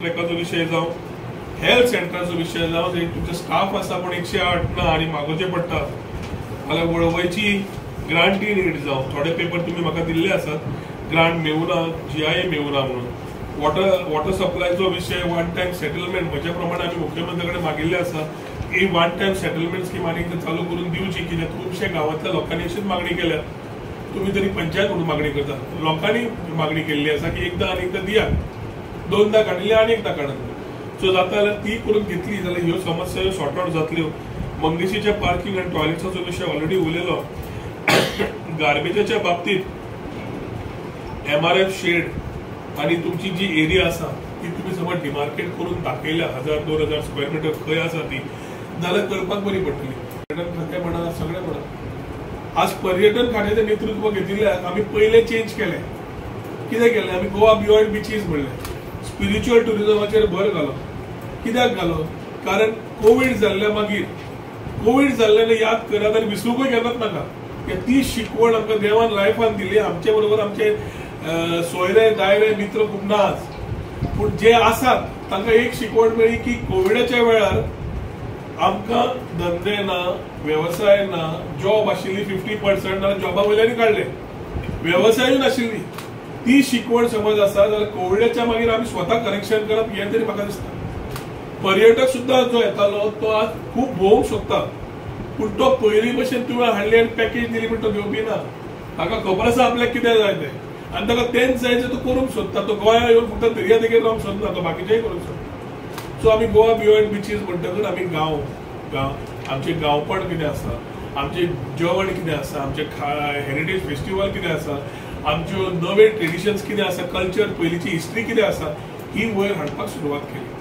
ट्रॅकाचो विषय जावं, हेल्थ सेंटराचो विषय जावं, जंय तुमचे स्टाफ आसा पण 108 ना आनी मागोवचे पडटा, जाल्यार वळवयची ग्रांटी नीड जावं. थोडे पेपर तुम्ही म्हाका दिल्ले आसात, ग्रांट मेळुना, GIA मेळुना म्हणून. वॉटर सप्लायचो विषय वन टायम सेटलमेंट म्हज्या प्रमाणे आमी मुख्यमंत्री कडेन मागिल्ले आसा की वन टायम सेटलमेंट स्कीम आनी चालू करून दिवची, कित्याक खुबशे गांवांतल्या लोकांनी अशीच मागणी केल्या. तुम्ही तरी पंचायत म्हणून मागणी करता, लोकांनी मागणी केल्ली आसा की एकदां आनी एकदां दियात. दोनदा काढली आणि एकदा काढत सो जाता जाल्यार ती करून घेतली जाल्यार ह्यो समस्या सॉर्ट आउट जातल्यो. मंगेशीच्या पार्किंग आनी टॉयलेट्साचो विषय ऑलरेडी उलयलो. गार्बेजाच्या बाबतीत MRF शेड आणि तुमची जी एरिया आसा ती तुम्ही समज डिमार्केट करून दाखयल्या 1000-2000 स्क्वेअर मीटर खंय आसा ती, जाल्यार करपाक बरी पडटली. पर्यटन खातें म्हणा, सगळें म्हणा. आज पर्यटन खात्याचें नेतृत्व घेतिल्ल्याक आमी पयले चेंज केले. कितें केलें आमी? गोवा बियॉन्ड बिचीस म्हणलें. स्पिरिच्युअल टुरिझमाचेर भर घालो. कित्याक घालो? कारण कोविड जाल्ल्या मागीर कोविड जाल्ल्याने याद करात आनी विसरूंकूय केन्नाच नाका. ती शिकवण आमकां देवान लायफान दिली. आमचे बरोबर आमचे सोयरे दायरे मित्र खूब नाच, पूण जे आसात तांकां एक शिकवण मेळ्ळी की कोविडाच्या वेळार आमकां धंदे ना, व्यवसाय ना, जॉब आशिल्ली 50% ना, जॉबा वयल्यानय काडले, व्यवसायूय नाशिल्ली. ती शिकवण समज आसा जाल्यार कोविडाच्या मागीर आमी स्वता करेक्शन करप हें तरी म्हाका दिसता. पर्यटक सुद्दां जो येतालो तो आज खूब भोवंक सोदता, पूण तो पयलीं भशेन तुवें हाडली आनी पॅकेज दिली म्हण तो घेवपी ना. ताका खबर आसा आपल्याक कितें जाय तें, आनी ताका तेंच जाय जें तो करूंक सोदता. तो गोंया येवन फक्त दर्या देगेर रावंक सोदना, तो बाकीचेंय करूंक सोदता. सो आमी गोवा बियॉन्ड बिचीस म्हणटकच आमी गांव आमचे गांवपण कितें आसा, आमचे जेवण कितें आसा, आमचे हेरिटेज फेस्टिवल कितें आसा, आमच्यो नवे ट्रेडिशन्स कितें आसा, कल्चर पयलींची हिस्ट्री कितें आसा, ही वयर हाडपाक सुरवात केली.